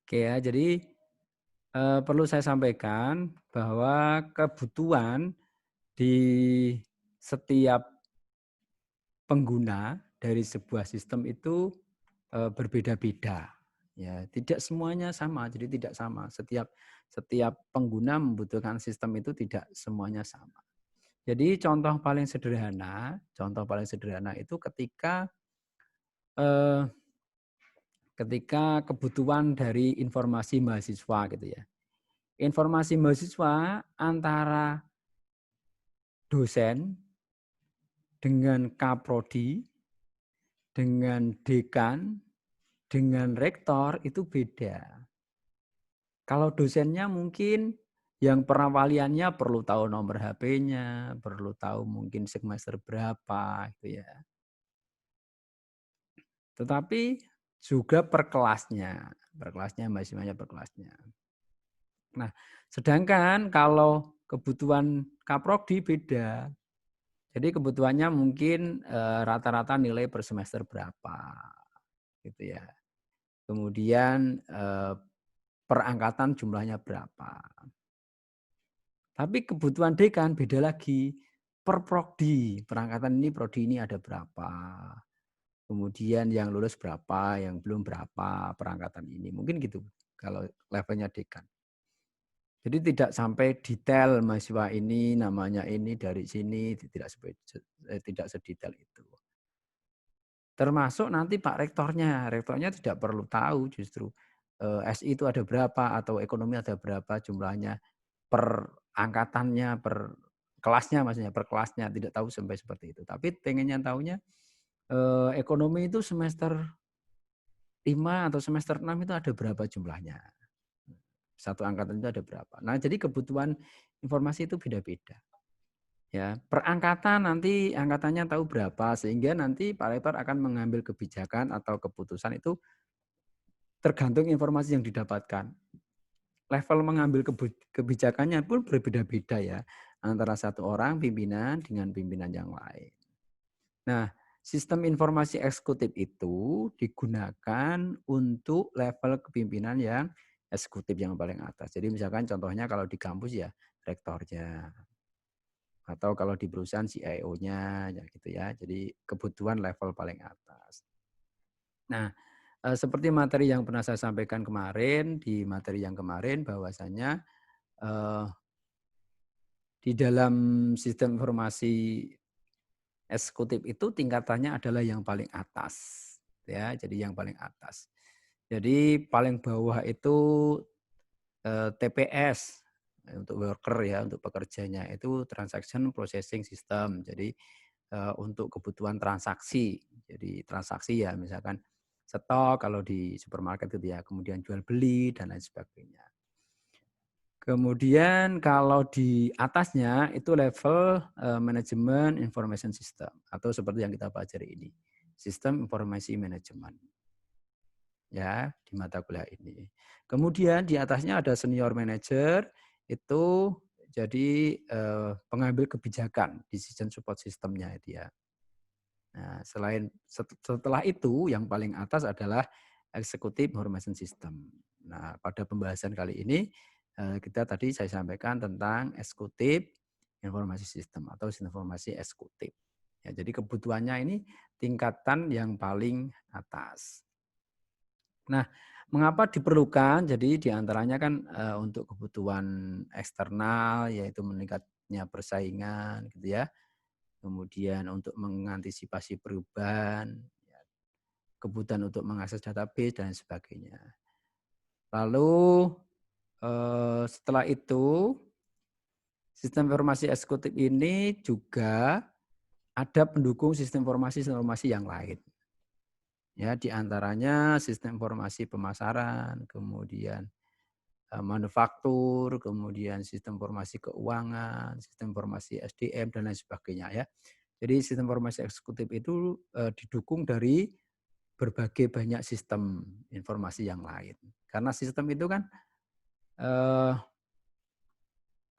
Oke ya, jadi perlu saya sampaikan bahwa kebutuhan di setiap pengguna dari sebuah sistem itu berbeda-beda. Ya, tidak semuanya sama, jadi tidak sama. Setiap setiap pengguna membutuhkan sistem itu tidak semuanya sama. Jadi contoh paling sederhana itu eee, ketika kebutuhan dari informasi mahasiswa gitu ya. Informasi mahasiswa antara dosen dengan kaprodi, dengan dekan, dengan rektor itu beda. Kalau dosennya mungkin yang penawaliannya perlu tahu nomor HP-nya, perlu tahu mungkin semester berapa gitu ya. Tetapi juga per kelasnya mahasiswanya per kelasnya. Nah, sedangkan kalau kebutuhan kaprodi beda. Jadi kebutuhannya mungkin rata-rata nilai per semester berapa gitu ya. Kemudian per angkatan jumlahnya berapa. Tapi kebutuhan dekan beda lagi. Per prodi, perangkatan ini prodi ini ada berapa. Kemudian yang lulus berapa, yang belum berapa perangkatan ini. Mungkin gitu kalau levelnya dekan. Jadi tidak sampai detail mahasiswa ini namanya ini dari sini tidak sedetail itu. Termasuk nanti Pak rektornya, rektornya tidak perlu tahu justru SI itu ada berapa atau ekonomi ada berapa jumlahnya per angkatannya, per kelasnya maksudnya, per kelasnya tidak tahu sampai seperti itu. Tapi pengennya tahunya ekonomi itu semester 5 atau semester 6 itu ada berapa jumlahnya. Satu angkatan itu ada berapa. Nah, jadi kebutuhan informasi itu beda-beda. Ya, per angkatan nanti angkatannya tahu berapa sehingga nanti Pak Rektor akan mengambil kebijakan atau keputusan itu tergantung informasi yang didapatkan. Level mengambil kebijakannya pun berbeda-beda ya antara satu orang pimpinan dengan pimpinan yang lain. Nah, sistem informasi eksekutif itu digunakan untuk level kepimpinan yang eksekutif yang paling atas. Jadi misalkan contohnya kalau di kampus ya rektornya atau kalau di perusahaan CIO-nya ya gitu ya. Jadi kebutuhan level paling atas. Nah, seperti materi yang pernah saya sampaikan kemarin, di materi yang kemarin bahwasanya eh, di dalam sistem informasi eksekutif itu tingkatannya adalah yang paling atas, ya. Jadi yang paling atas. Jadi paling bawah itu TPS untuk worker ya, untuk pekerjanya itu transaction processing system. Jadi untuk kebutuhan transaksi. Jadi transaksi ya misalkan stok kalau di supermarket itu ya, kemudian jual beli dan lain sebagainya. Kemudian kalau di atasnya itu level manajemen information system atau seperti yang kita pelajari ini, sistem informasi manajemen ya di mata kuliah ini. Kemudian di atasnya ada senior manager itu jadi pengambil kebijakan decision support systemnya dia. Nah, setelah itu yang paling atas adalah eksekutif information system. Nah, pada pembahasan kali ini kita tadi saya sampaikan tentang eksekutif informasi sistem atau sistem informasi eksekutif. Ya, jadi kebutuhannya ini tingkatan yang paling atas. Nah, mengapa diperlukan? Jadi diantaranya kan untuk kebutuhan eksternal yaitu meningkatnya persaingan gitu ya. Kemudian untuk mengantisipasi perubahan, ya, kebutuhan untuk mengakses database dan sebagainya. Lalu setelah itu sistem informasi eksekutif ini juga ada pendukung sistem informasi yang lain. Ya, di antaranya sistem informasi pemasaran, kemudian manufaktur, kemudian sistem informasi keuangan, sistem informasi SDM dan lain sebagainya ya. Jadi sistem informasi eksekutif itu didukung dari berbagai banyak sistem informasi yang lain. Karena sistem itu kan eh,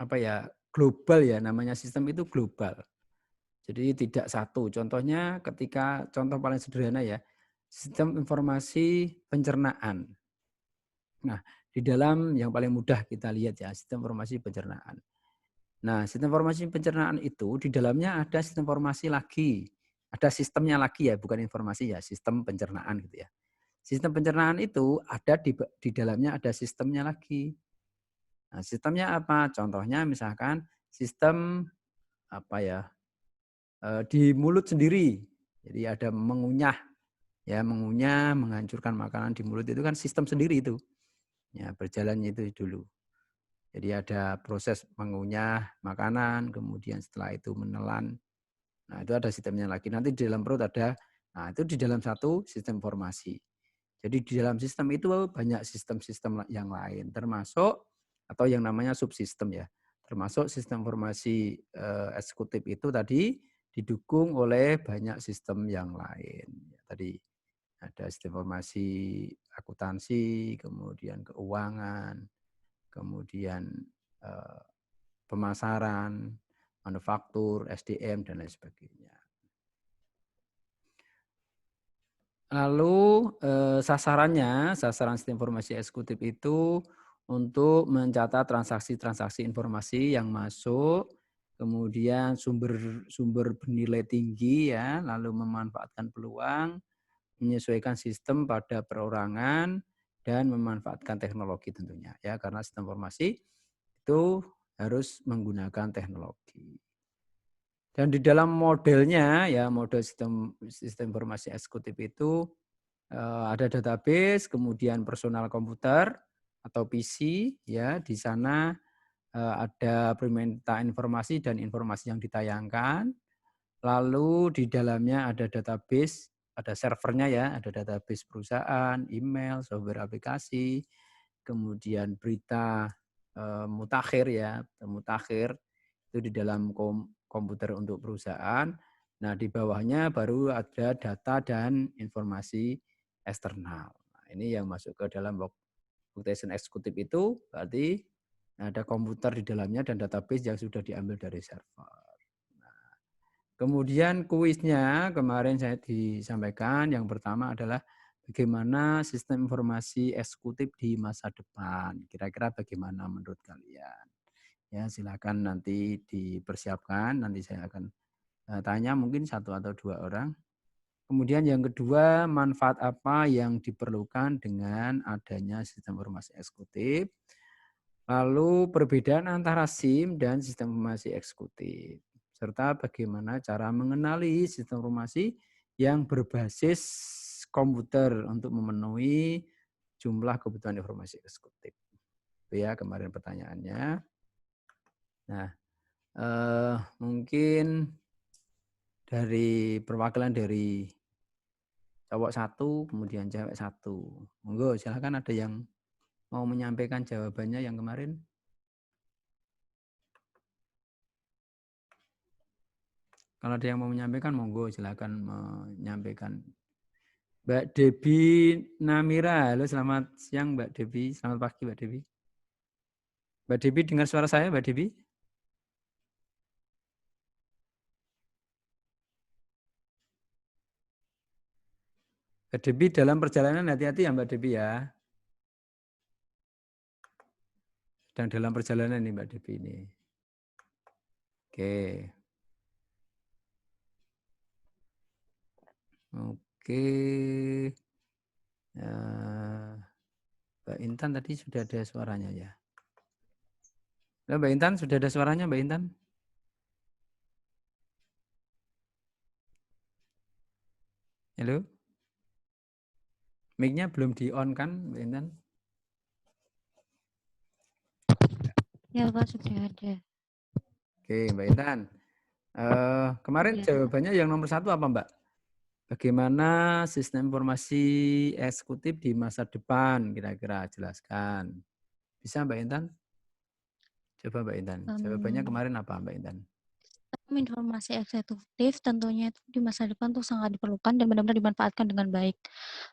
apa ya global ya namanya sistem itu global. Jadi tidak satu. Contohnya ketika contoh paling sederhana ya sistem informasi pencernaan. Nah, di dalam yang paling mudah kita lihat ya, sistem informasi pencernaan. Nah, sistem informasi pencernaan itu di dalamnya ada sistem informasi lagi. Ada sistemnya lagi ya, bukan informasi ya, sistem pencernaan gitu ya. Sistem pencernaan itu ada di dalamnya ada sistemnya lagi. Nah, sistemnya apa? Contohnya misalkan sistem apa ya? Di mulut sendiri. Jadi ada mengunyah ya, mengunyah, menghancurkan makanan di mulut itu kan sistem sendiri itu. Ya, berjalannya itu dulu. Jadi ada proses mengunyah makanan, kemudian setelah itu menelan. Nah, itu ada sistemnya lagi. Nanti di dalam perut ada, nah itu di dalam satu sistem informasi. Jadi di dalam sistem itu banyak sistem-sistem yang lain, termasuk atau yang namanya subsistem ya. Termasuk sistem informasi eksekutif itu tadi didukung oleh banyak sistem yang lain. Ya, tadi ada sistem informasi akuntansi, kemudian keuangan, kemudian eh, pemasaran, manufaktur, SDM, dan lain sebagainya. Lalu sasaran sistem informasi eksekutif itu untuk mencatat transaksi-transaksi informasi yang masuk, kemudian sumber bernilai tinggi ya, lalu memanfaatkan peluang, menyesuaikan sistem pada perorangan, dan memanfaatkan teknologi tentunya ya, karena sistem informasi itu harus menggunakan teknologi. Dan di dalam modelnya ya, model sistem informasi eksekutif itu ada database, kemudian personal komputer atau PC ya, di sana ada permintaan informasi dan informasi yang ditayangkan. Lalu di dalamnya ada database, ada servernya ya, ada database perusahaan, email, software aplikasi, kemudian berita mutakhir ya, mutakhir itu di dalam komputer untuk perusahaan. Nah, di bawahnya baru ada data dan informasi eksternal. Nah, ini yang masuk ke dalam workstation eksekutif itu berarti ada komputer di dalamnya dan database yang sudah diambil dari server. Nah, kemudian kuisnya kemarin saya disampaikan yang pertama adalah bagaimana sistem informasi eksekutif di masa depan. Kira-kira bagaimana menurut kalian? Ya, silakan nanti dipersiapkan, nanti saya akan tanya mungkin satu atau dua orang. Kemudian yang kedua, manfaat apa yang diperlukan dengan adanya sistem informasi eksekutif. Lalu perbedaan antara SIM dan sistem informasi eksekutif. Serta bagaimana cara mengenali sistem informasi yang berbasis komputer untuk memenuhi jumlah kebutuhan informasi eksekutif. Itu ya kemarin pertanyaannya. Nah, mungkin dari perwakilan dari cowok satu, kemudian cewek satu. Monggo, silakan ada yang mau menyampaikan jawabannya yang kemarin. Kalau ada yang mau menyampaikan, monggo silakan menyampaikan. Mbak Debi Namira, halo selamat siang Mbak Debi, selamat pagi Mbak Debi. Mbak Debi dengar suara saya Mbak Debi? Mbak Debi dalam perjalanan hati-hati ya Mbak Debi ya. Sedang dalam perjalanan nih Mbak Debi ini. Oke. Oke. Mbak Intan tadi sudah ada suaranya ya. Halo Mbak Intan, sudah ada suaranya Mbak Intan? Halo? Mic-nya belum di-on kan Mbak Intan? Ya Pak, sudah ada. Oke Mbak Intan. Kemarin Ya. jawabannya yang nomor satu apa Mbak? Bagaimana sistem informasi eksekutif di masa depan? Kira-kira jelaskan. Bisa Mbak Intan? Coba Mbak Intan. Jawabannya kemarin apa Mbak Intan? Informasi eksekutif tentunya itu di masa depan tuh sangat diperlukan dan benar-benar dimanfaatkan dengan baik.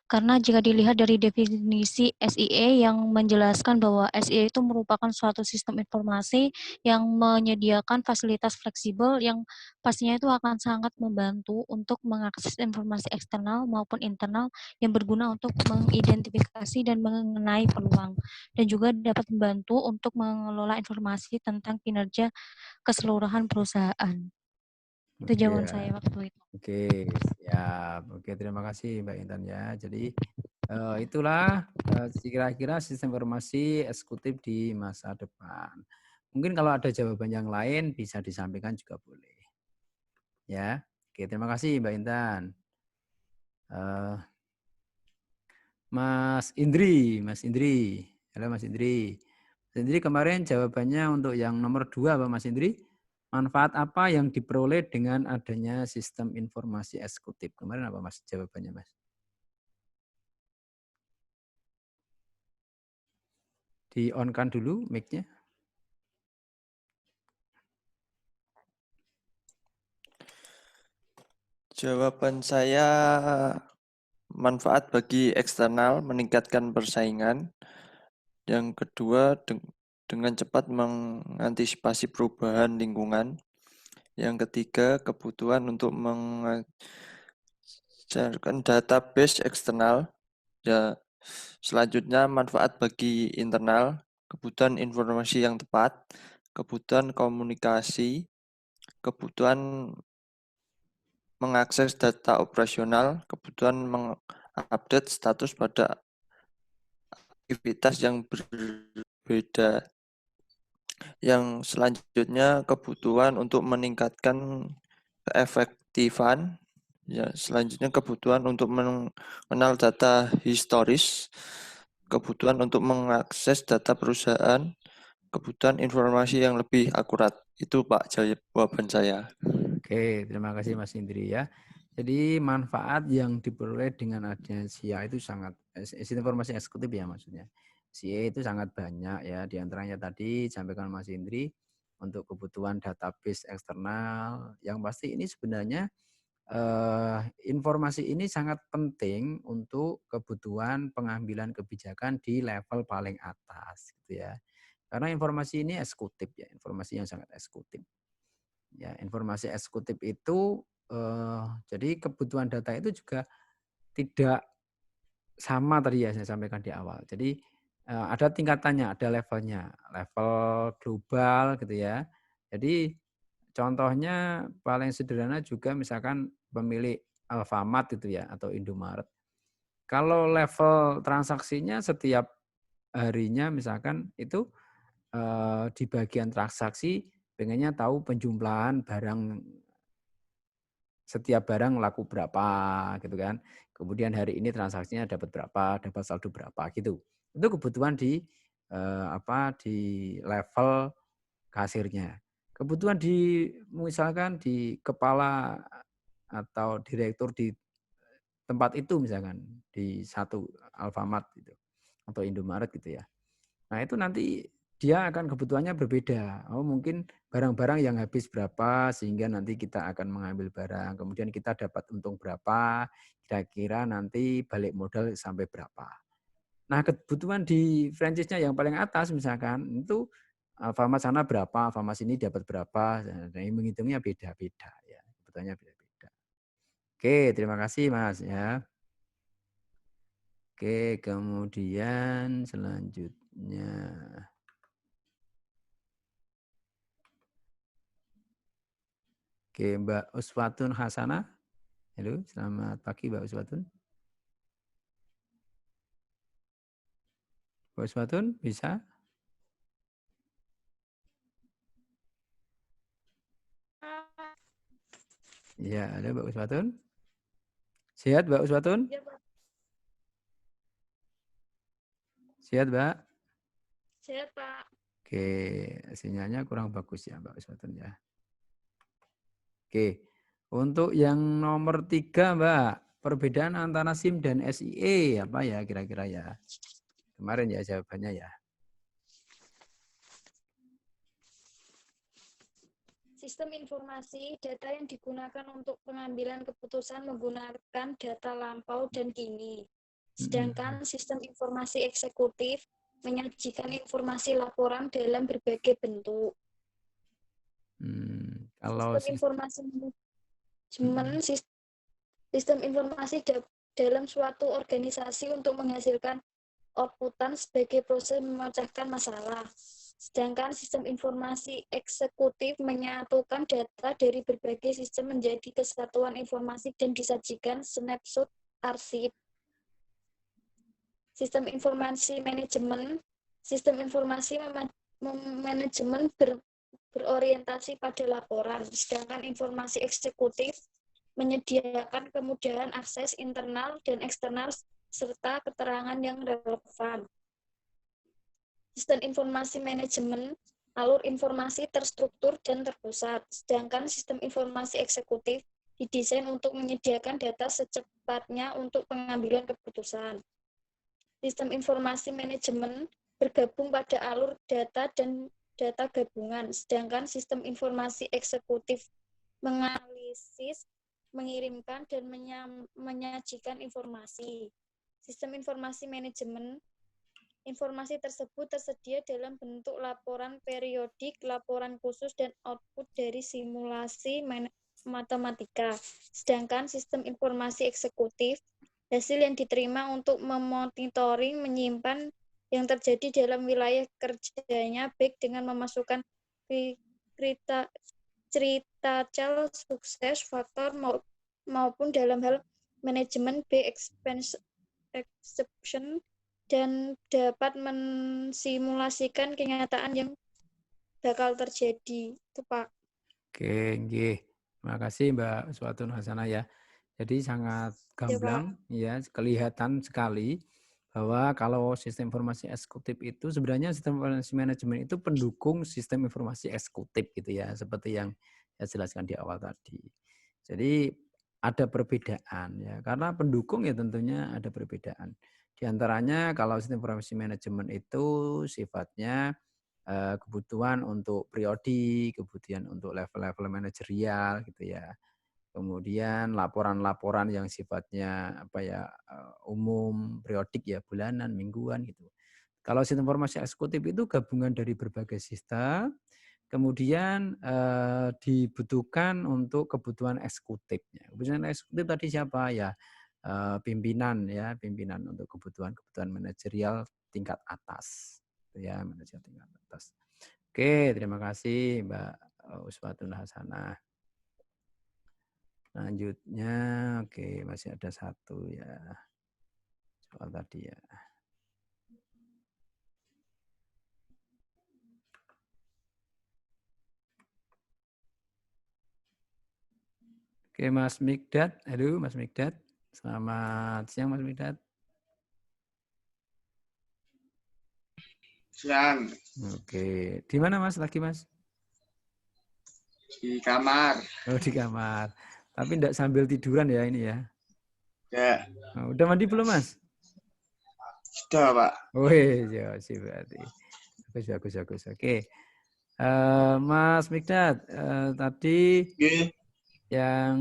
Karena jika dilihat dari definisi SIE yang menjelaskan bahwa SIE itu merupakan suatu sistem informasi yang menyediakan fasilitas fleksibel yang pastinya itu akan sangat membantu untuk mengakses informasi eksternal maupun internal yang berguna untuk mengidentifikasi dan mengenai peluang, dan juga dapat membantu untuk mengelola informasi tentang kinerja keseluruhan perusahaan. Itu jawaban Ya, saya waktu itu. oke, siap. Oke, terima kasih Mbak Intan ya. Jadi itulah kira-kira sistem informasi eksekutif di masa depan. Mungkin kalau ada jawaban yang lain bisa disampaikan juga boleh. Ya, oke, terima kasih Mbak Intan. Eh, Mas Indri, halo Mas Indri. Mas Indri kemarin jawabannya untuk yang nomor 2 Pak Mas Indri. Manfaat apa yang diperoleh dengan adanya sistem informasi eksekutif? Kemarin apa Mas jawabannya Mas? Di on-kan dulu mic-nya. Jawaban saya manfaat bagi eksternal, meningkatkan persaingan. Yang kedua, dengan cepat mengantisipasi perubahan lingkungan. Yang ketiga, kebutuhan untuk mengajarkan database eksternal. Ya, selanjutnya manfaat bagi internal, kebutuhan informasi yang tepat, kebutuhan komunikasi, kebutuhan mengakses data operasional, kebutuhan mengupdate status pada aktivitas yang berbeda. Yang selanjutnya kebutuhan untuk meningkatkan keefektifan. Ya, selanjutnya kebutuhan untuk mengenal data historis, kebutuhan untuk mengakses data perusahaan, kebutuhan informasi yang lebih akurat. Itu Pak jawaban saya. Oke, terima kasih Mas Indri ya. Jadi manfaat yang diperoleh dengan adanya SIA itu sangat sistem informasi eksekutif ya maksudnya. SIA itu sangat banyak ya, di antaranya tadi disampaikan Mas Indri untuk kebutuhan database eksternal. Yang pasti ini sebenarnya informasi ini sangat penting untuk kebutuhan pengambilan kebijakan di level paling atas gitu ya. Karena informasi ini eksekutif ya, informasi yang sangat eksekutif. Ya, informasi eksekutif itu jadi kebutuhan data itu juga tidak sama tadi ya saya sampaikan di awal. Jadi ada tingkatannya, ada levelnya, level global gitu ya. Jadi contohnya paling sederhana juga misalkan pemilik Alfamart gitu ya atau Indomaret. Kalau level transaksinya setiap harinya misalkan itu di bagian transaksi pengennya tahu penjumlahan barang setiap barang laku berapa gitu kan. Kemudian hari ini transaksinya dapat berapa, dapat saldo berapa gitu. Itu kebutuhan di di level kasirnya. Kebutuhan di misalkan di kepala atau direktur di tempat itu misalkan di satu Alfamart gitu atau Indomaret gitu ya. Nah, itu nanti dia akan kebutuhannya berbeda. Oh, mungkin barang-barang yang habis berapa sehingga nanti kita akan mengambil barang. Kemudian kita dapat untung berapa, kira-kira nanti balik modal sampai berapa. Nah, kebutuhan di franchise-nya yang paling atas misalkan itu Alfamart sana berapa, Alfamart sini dapat berapa. Nah, menghitungnya beda-beda ya. Kebutuhannya beda-beda. Oke, terima kasih Mas ya. Oke, kemudian selanjutnya. Oke, Mbak Uswatun Hasanah. Halo, selamat pagi Mbak Uswatun. Mbak Uswatun, bisa? Iya, ada Mbak Uswatun. Sehat Mbak Uswatun? Sehat Mbak? Sehat, Pak. Oke, sinyalnya kurang bagus ya Mbak Uswatun ya. Oke, untuk yang nomor 3 Mbak, perbedaan antara SIM dan SIE apa ya kira-kira ya? Kemarin ya jawabannya ya. Sistem informasi data yang digunakan untuk pengambilan keputusan menggunakan data lampau dan kini. Sedangkan sistem informasi eksekutif menyajikan informasi laporan dalam berbagai bentuk. Kalau Sistem informasi manajemen, sistem informasi dalam suatu organisasi untuk menghasilkan outputan sebagai proses memecahkan masalah. Sedangkan sistem informasi eksekutif menyatukan data dari berbagai sistem menjadi kesatuan informasi dan disajikan snapshot arsip. Sistem informasi manajemen, sistem informasi manajemen berorientasi pada laporan, sedangkan informasi eksekutif menyediakan kemudahan akses internal dan eksternal serta keterangan yang relevan. Sistem informasi manajemen, alur informasi terstruktur dan terpusat, sedangkan sistem informasi eksekutif didesain untuk menyediakan data secepatnya untuk pengambilan keputusan. Sistem informasi manajemen bergabung pada alur data dan data gabungan, sedangkan sistem informasi eksekutif menganalisis, mengirimkan, dan menyajikan informasi. Sistem informasi manajemen, informasi tersebut tersedia dalam bentuk laporan periodik, laporan khusus, dan output dari simulasi matematika. Sedangkan sistem informasi eksekutif, hasil yang diterima untuk memonitoring, menyimpan yang terjadi dalam wilayah kerjanya, baik dengan memasukkan cerita cel sukses faktor maupun dalam hal manajemen B exception, dan dapat mensimulasikan kenyataan yang bakal terjadi. Itu Pak. Oke, nggih. Terima kasih Mbak Uswatun Hasanah ya. Jadi sangat gamblang ya, kelihatan sekali bahwa kalau sistem informasi eksekutif itu sebenarnya sistem informasi manajemen itu pendukung sistem informasi eksekutif gitu ya, seperti yang saya jelaskan di awal tadi. Jadi ada perbedaan ya, karena pendukung ya tentunya ada perbedaan. Di antaranya kalau sistem informasi manajemen itu sifatnya kebutuhan untuk priodi, kemudian untuk level-level manajerial gitu ya. Kemudian laporan-laporan yang sifatnya umum, periodik ya, bulanan, mingguan gitu. Kalau sistem informasi eksekutif itu gabungan dari berbagai sistem, kemudian dibutuhkan untuk kebutuhan eksekutifnya. Kebutuhan eksekutif tadi siapa ya? Pimpinan ya, pimpinan untuk kebutuhan manajerial tingkat atas. Ya, manajerial tingkat atas. Oke, terima kasih Mbak Uswatun Hasanah. Selanjutnya, oke, masih ada satu ya. Soal tadi ya. Oke, Mas Mikdad. Halo, Mas Mikdad. Selamat siang, Mas Mikdad. Siang. Oke, di mana Mas lagi Mas? Di kamar. Oh, di kamar. Tapi enggak sambil tiduran ya ini ya? Ya. Oh, udah mandi belum Mas? Sudah Pak. Wih, ya sih berarti. Bagus. Oke. Mas Mikdad, tadi yang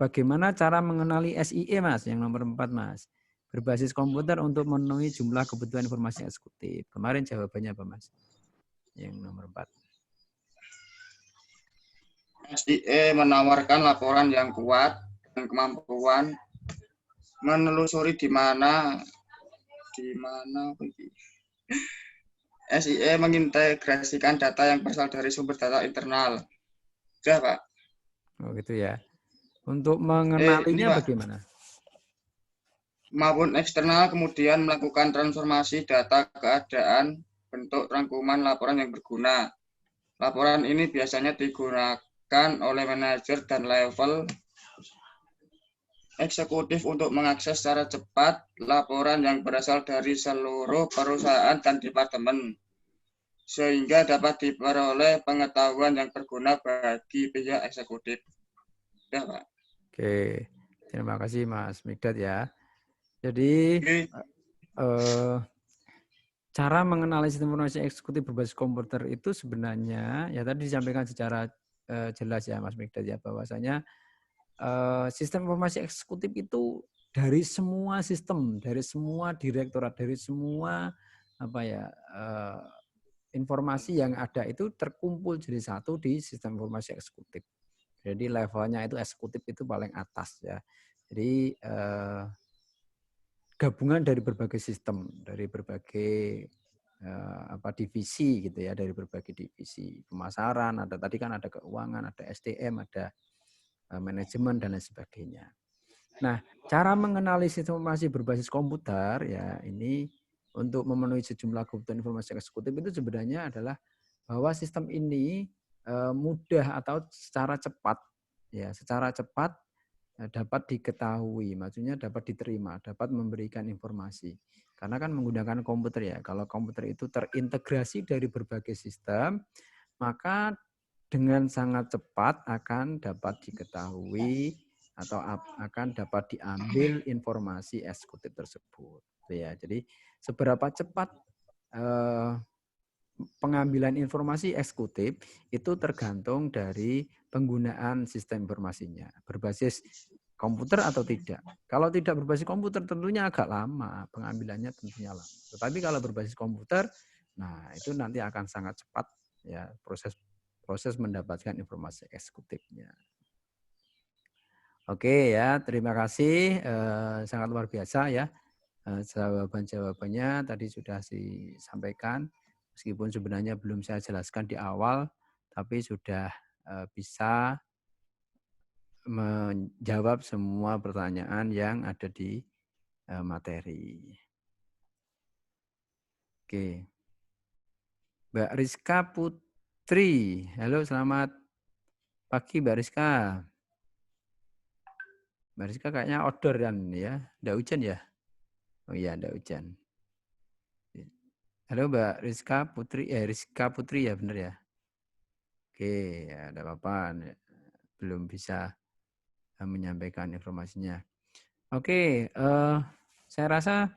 bagaimana cara mengenali SIE Mas, yang nomor 4 Mas. Berbasis komputer untuk memenuhi jumlah kebutuhan informasi eksekutif. Kemarin jawabannya apa Mas? Yang nomor 4. SIE menawarkan laporan yang kuat dan kemampuan menelusuri di mana SIE mengintegrasikan data yang berasal dari sumber data internal. Sudah Pak. Oh gitu ya. Untuk mengenalinya bagaimana? Maupun eksternal, kemudian melakukan transformasi data keadaan bentuk rangkuman laporan yang berguna. Laporan ini biasanya digunakan oleh manajer dan level eksekutif untuk mengakses secara cepat laporan yang berasal dari seluruh perusahaan dan departemen, sehingga dapat diperoleh pengetahuan yang berguna bagi pihak eksekutif. Ya, Pak. Oke, terima kasih Mas Mikdad ya. Jadi cara mengenali sistem informasi eksekutif berbasis komputer itu sebenarnya ya tadi disampaikan secara jelas ya Mas Mikdad ya, bahwasanya sistem informasi eksekutif itu dari semua sistem, dari semua direktorat, dari semua informasi yang ada itu terkumpul jadi satu di sistem informasi eksekutif. Jadi levelnya itu eksekutif itu paling atas ya. Jadi gabungan dari berbagai sistem, dari berbagai divisi gitu ya, dari berbagai divisi pemasaran, ada tadi kan ada keuangan, ada SDM, ada manajemen dan lain sebagainya. Nah, cara mengenali sistem informasi berbasis komputer ya ini untuk memenuhi sejumlah kebutuhan informasi eksekutif itu sebenarnya adalah bahwa sistem ini mudah atau secara cepat dapat diketahui, maksudnya dapat diterima, dapat memberikan informasi. Karena kan menggunakan komputer ya. Kalau komputer itu terintegrasi dari berbagai sistem, maka dengan sangat cepat akan dapat diketahui atau akan dapat diambil informasi eksekutif tersebut. Ya, jadi seberapa cepat pengambilan informasi eksekutif itu tergantung dari penggunaan sistem informasinya. Berbasis komputer atau tidak. Kalau tidak berbasis komputer tentunya agak lama, pengambilannya tentunya lama. Tetapi kalau berbasis komputer, nah itu nanti akan sangat cepat ya proses mendapatkan informasi eksekutifnya. Oke ya, terima kasih. Sangat luar biasa ya. Jawaban-jawabannya tadi sudah disampaikan. Meskipun sebenarnya belum saya jelaskan di awal, tapi sudah bisa menjawab semua pertanyaan yang ada di materi. Oke. Mbak Rizka Putri. Halo, selamat pagi Mbak Rizka. Mbak Rizka kayaknya outdoor kan ya. Nggak hujan ya? Oh iya, nggak hujan. Halo Mbak Rizka Putri. Rizka Putri ya benar ya? Oke, ya enggak apa-apa. Belum bisa menyampaikan informasinya. Oke, saya rasa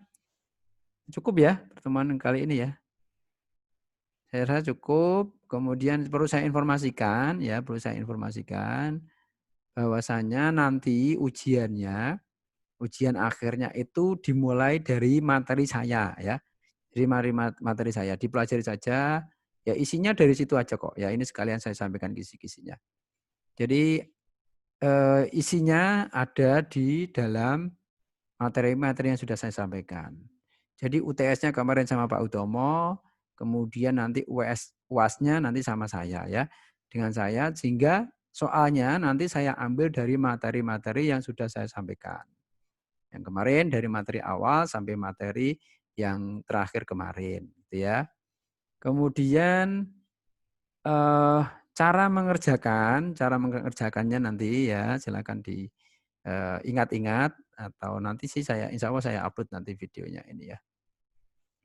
cukup ya pertemuan kali ini ya. Saya rasa cukup. Kemudian perlu saya informasikan bahwasanya nanti ujian akhirnya itu dimulai dari materi saya ya. Dari materi saya dipelajari saja. Ya isinya dari situ aja kok. Ya ini sekalian saya sampaikan kisi-kisinya. Jadi isinya ada di dalam materi-materi yang sudah saya sampaikan. Jadi UTS-nya kemarin sama Pak Utomo, kemudian nanti UAS-nya nanti sama saya ya. Dengan saya sehingga soalnya nanti saya ambil dari materi-materi yang sudah saya sampaikan. Yang kemarin dari materi awal sampai materi yang terakhir kemarin gitu ya. Kemudian cara mengerjakannya nanti ya silakan diingat-ingat atau nanti sih insya Allah saya upload nanti videonya ini ya.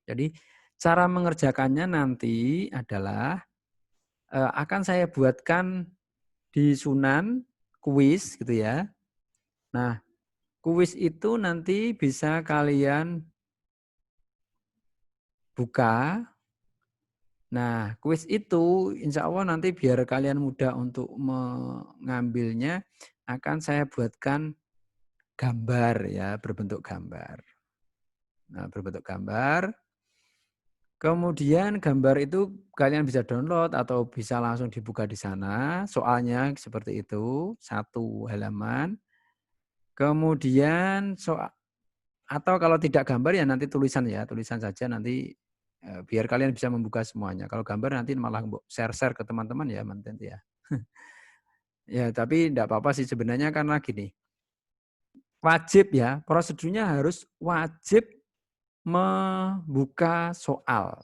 Jadi cara mengerjakannya nanti adalah akan saya buatkan di Sunan kuis gitu ya. Nah kuis itu nanti bisa kalian buka. Nah, kuis itu insya Allah nanti biar kalian mudah untuk mengambilnya, akan saya buatkan gambar ya, berbentuk gambar. Nah, berbentuk gambar. Kemudian gambar itu kalian bisa download atau bisa langsung dibuka di sana. Soalnya seperti itu, 1 halaman. Kemudian atau kalau tidak gambar ya nanti tulisan saja nanti biar kalian bisa membuka semuanya. Kalau gambar nanti malah share-share ke teman-teman ya nanti ya. Ya, tapi enggak apa-apa sih sebenarnya karena gini. Wajib ya, prosedurnya harus wajib membuka soal.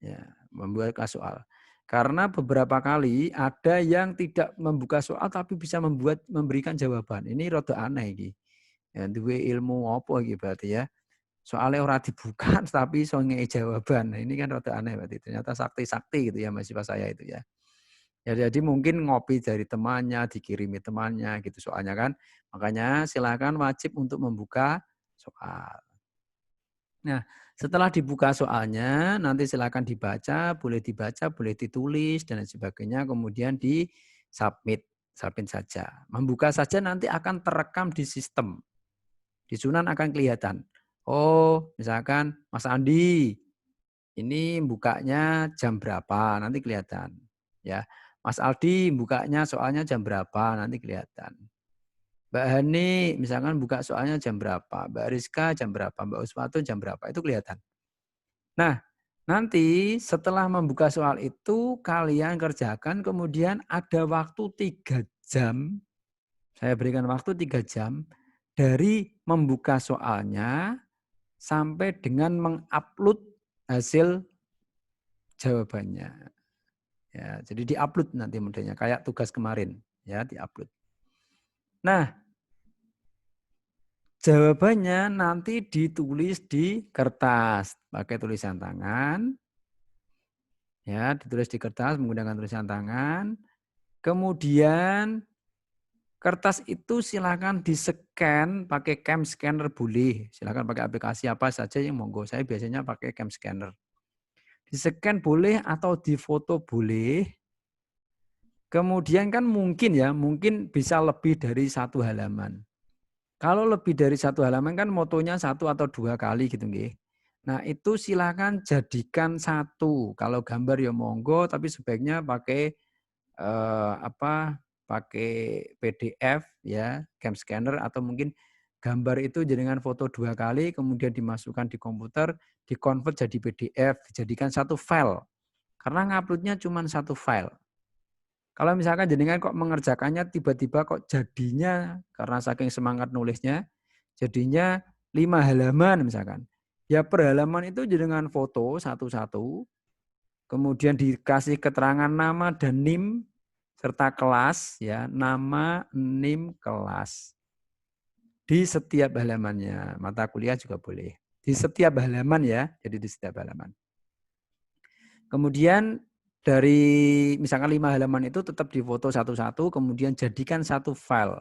Ya, membuka soal. Karena beberapa kali ada yang tidak membuka soal tapi bisa memberikan jawaban. Ini rada aneh iki. Ya, duwe ilmu apa iki berarti ya. Soalnya orang dibuka tapi so ngei jawaban. Nah, ini kan rada aneh berarti. Ternyata sakti-sakti gitu ya mahasiswa saya itu ya. Ya jadi mungkin ngopi dari temannya, dikirimi temannya gitu soalnya kan. Makanya silakan wajib untuk membuka soal. Nah, setelah dibuka soalnya nanti silakan dibaca, boleh ditulis dan sebagainya. Kemudian submit saja. Membuka saja nanti akan terekam di sistem. Di Sunan akan kelihatan. Oh, misalkan Mas Andi, ini bukanya jam berapa, nanti kelihatan. Ya, Mas Aldi bukanya soalnya jam berapa, nanti kelihatan. Mbak Hani misalkan buka soalnya jam berapa, Mbak Rizka jam berapa, Mbak Uswatu jam berapa, itu kelihatan. Nah, nanti setelah membuka soal itu kalian kerjakan, kemudian ada waktu 3 jam, saya berikan waktu 3 jam, dari membuka soalnya sampai dengan mengupload hasil jawabannya. Ya, jadi diupload nanti modelnya kayak tugas kemarin, ya, diupload. Nah, jawabannya nanti ditulis di kertas pakai tulisan tangan. Ya, ditulis di kertas menggunakan tulisan tangan. Kemudian kertas itu silakan di-scan pakai cam scanner boleh. Silakan pakai aplikasi apa saja yang monggo. Saya biasanya pakai cam scanner. Di-scan boleh atau difoto boleh. Kemudian kan mungkin ya, mungkin bisa lebih dari 1 halaman. Kalau lebih dari 1 halaman kan motonya 1 atau 2 kali gitu nggih. Nah, itu silakan jadikan 1. Kalau gambar ya monggo, tapi sebaiknya pakai pakai PDF ya, cam scanner, atau mungkin gambar itu jadikan foto 2 kali kemudian dimasukkan di komputer, di-convert jadi PDF, dijadikan 1 file. Karena nguploadnya cuma 1 file. Kalau misalkan jenengan kok mengerjakannya tiba-tiba kok jadinya karena saking semangat nulisnya, jadinya 5 halaman misalkan. Ya per halaman itu jenengan foto satu-satu, kemudian dikasih keterangan nama dan NIM serta kelas, ya, nama, NIM, kelas. Di setiap halamannya, mata kuliah juga boleh. Di setiap halaman ya, jadi di setiap halaman. Kemudian dari misalkan 5 halaman itu tetap difoto satu-satu, kemudian jadikan 1 file.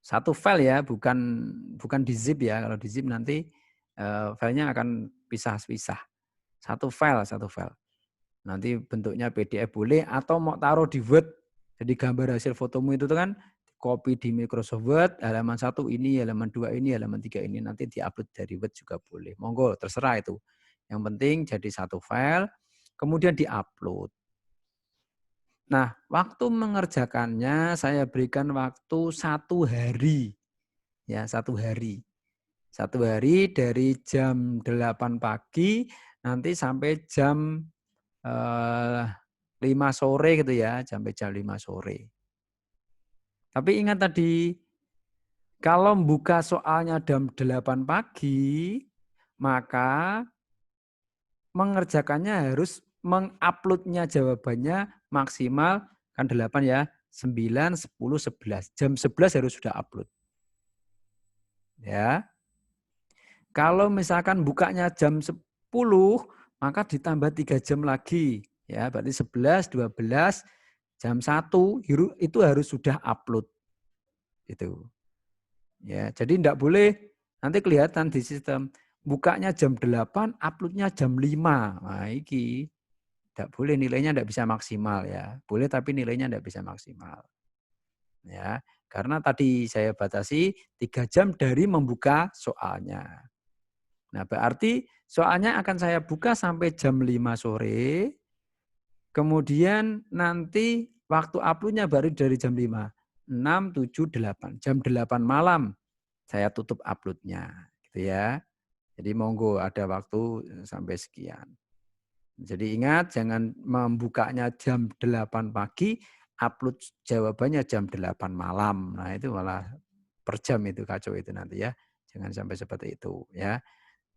1 file ya, bukan di zip ya. Kalau di zip nanti filenya akan pisah-pisah. 1 file. Nanti bentuknya PDF boleh atau mau taruh di Word. Jadi gambar hasil fotomu itu kan copy di Microsoft Word, halaman 1 ini, halaman 2 ini, halaman 3 ini, nanti diupload dari Word juga boleh. Monggo, terserah itu. Yang penting jadi 1 file, kemudian diupload. Nah, waktu mengerjakannya saya berikan waktu 1 hari. Ya, 1 hari. 1 hari dari jam 8 pagi nanti sampai jam 5 sore gitu ya, sampai jam 5 sore. Tapi ingat tadi, kalau buka soalnya jam 8 pagi, maka mengerjakannya harus menguploadnya jawabannya maksimal, kan 8 ya, 9, 10, 11. Jam 11 harus sudah upload. Ya. Kalau misalkan bukanya jam 10, maka ditambah 3 jam lagi. Ya, berarti 11, 12, jam 1 itu harus sudah upload. Itu. Ya, jadi tidak boleh nanti kelihatan di sistem bukanya jam 8, uploadnya jam 5. Nah, iki tidak boleh, nilainya tidak bisa maksimal ya. Boleh tapi nilainya tidak bisa maksimal. Ya, karena tadi saya batasi 3 jam dari membuka soalnya. Nah, berarti soalnya akan saya buka sampai jam 5 sore. Kemudian nanti waktu uploadnya baru dari jam 5. 6, 7, 8. Jam 8 malam saya tutup uploadnya. Gitu ya. Jadi monggo ada waktu sampai sekian. Jadi ingat jangan membukanya jam 8 pagi, upload jawabannya jam 8 malam. Nah itu malah per jam itu kacau itu nanti ya. Jangan sampai seperti itu ya.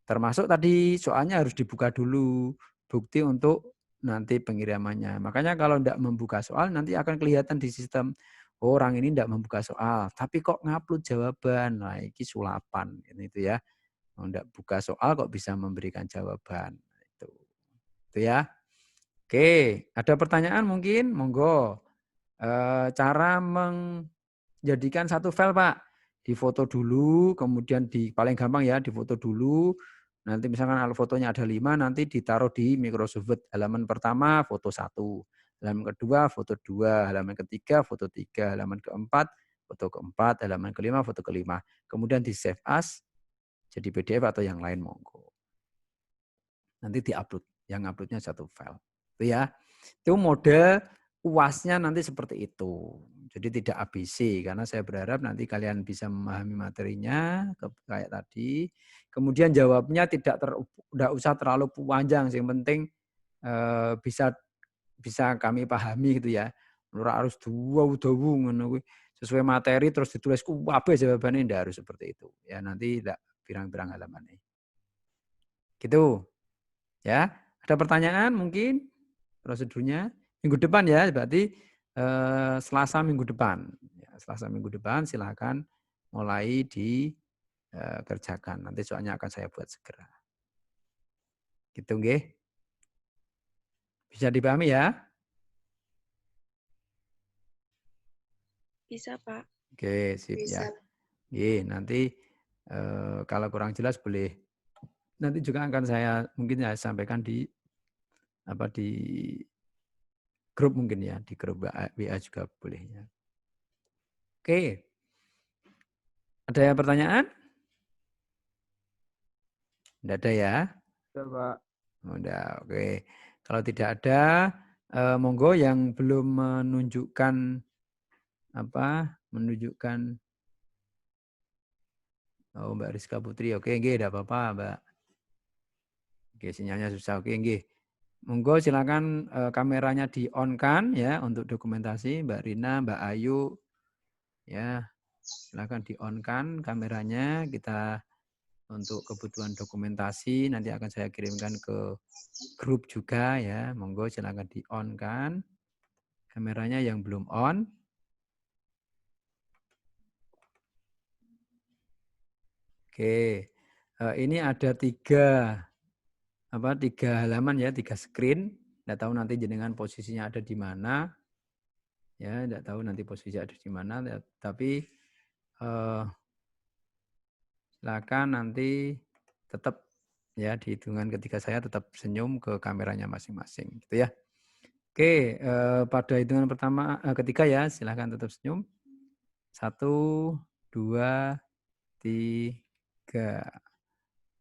Termasuk tadi soalnya harus dibuka dulu. Bukti untuk nanti pengirimannya. Makanya kalau tidak membuka soal nanti akan kelihatan di sistem. Oh, orang ini tidak membuka soal. Tapi kok ngupload jawaban. Nah ini sulapan. Itu ya. Tidak buka soal kok bisa memberikan jawaban. Itu ya. Oke, ada pertanyaan mungkin? Monggo. Cara menjadikan 1 file, Pak. Difoto dulu, kemudian paling gampang ya, difoto dulu. Nanti misalkan kalau fotonya ada 5, nanti ditaruh di Microsoft Word. Halaman pertama foto 1, halaman kedua foto 2, halaman ketiga foto 3, halaman keempat foto keempat, halaman kelima foto kelima. Kemudian di save as jadi PDF atau yang lain monggo. Nanti di-upload, yang uploadnya satu file. Itu ya. Itu mode UAS-nya nanti seperti itu. Jadi tidak ABC karena saya berharap nanti kalian bisa memahami materinya kayak tadi. Kemudian jawabnya tidak usah terlalu panjang, yang penting bisa kami pahami gitu ya. Ora harus dawu ngono kuwi sesuai materi terus ditulis kabeh jawabannya ndak harus seperti itu. Ya nanti ndak pirang-pirang halamannya. Gitu. Ya, ada pertanyaan mungkin prosedurnya minggu depan ya, berarti Selasa minggu depan. Ya, Selasa minggu depan silakan mulai dikerjakan. Nanti soalnya akan saya buat segera. Gitu nggih. Bisa dipahami ya? Bisa, Pak. Oke, sip ya. Nggih, nanti kalau kurang jelas boleh nanti juga akan saya mungkin ya sampaikan di grup mungkin ya, di grup WA juga boleh ya. Oke. Ada yang pertanyaan? Tidak ada ya? Ya, Pak. Udah, oke. Kalau tidak ada, monggo yang belum menunjukkan oh Mbak Rizka Putri, oke, nggih, tidak apa-apa, Mbak. Oke, sinyalnya susah, oke, nggih. Monggo silakan kameranya di-on-kan ya untuk dokumentasi, Mbak Rina, Mbak Ayu, ya silakan di-on-kan kameranya. Kita untuk kebutuhan dokumentasi nanti akan saya kirimkan ke grup juga ya. Monggo silakan di-on-kan kameranya yang belum on. Oke, ini ada tiga halaman ya, 3 screen. Tidak tahu nanti jenengan posisinya ada di mana. Ya, tidak tahu nanti posisi ada di mana. Tapi silakan nanti tetap ya di hitungan ketiga saya tetap senyum ke kameranya masing-masing, gitu ya. Oke, pada hitungan ketiga ya, silakan tetap senyum. 1, 2, 3.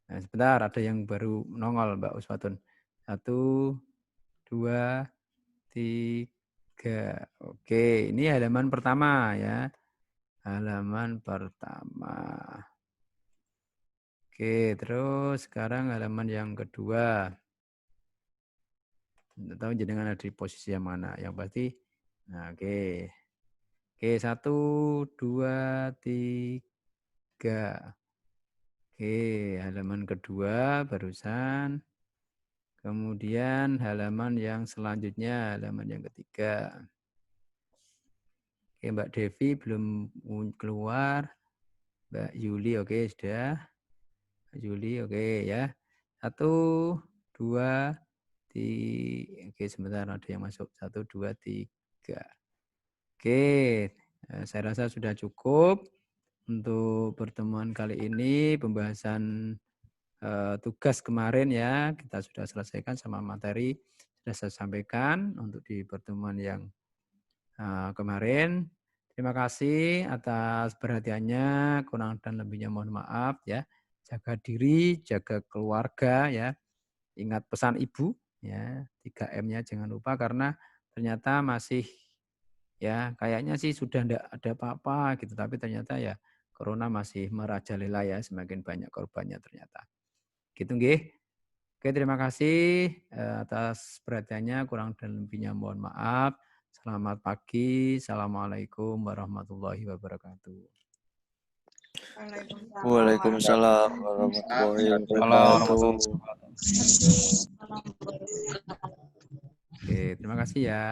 Nah, sebentar, ada yang baru nongol, Mbak Uswatun. 1, 2, 3. Oke, ini halaman pertama ya. Halaman pertama. Oke, terus sekarang halaman yang kedua. Tidak tahu jenengan ada di posisi yang mana. Yang pasti, nah oke. Oke, 1, 2, 3. Oke, halaman kedua barusan. Kemudian halaman yang selanjutnya, halaman yang ketiga. Oke, Mbak Devi belum keluar. Mbak Yuli, oke sudah. Mbak Yuli, oke ya. 1, 2, 3. Oke, sebentar ada yang masuk. 1, 2, 3. Oke, saya rasa sudah cukup. Untuk pertemuan kali ini pembahasan tugas kemarin ya kita sudah selesaikan sama materi sudah saya sampaikan untuk di pertemuan yang kemarin. Terima kasih atas perhatiannya, kurang dan lebihnya mohon maaf ya. Jaga diri, jaga keluarga ya. Ingat pesan Ibu ya, 3M-nya jangan lupa karena ternyata masih ya kayaknya sih sudah enggak ada apa-apa gitu tapi ternyata ya Corona masih merajalela ya, semakin banyak korbannya ternyata. Gitu nggih. Oke, terima kasih atas perhatiannya, kurang dan lebihnya mohon maaf. Selamat pagi. Assalamualaikum warahmatullahi wabarakatuh. Waalaikumsalam warahmatullahi wabarakatuh. Oke, terima kasih ya.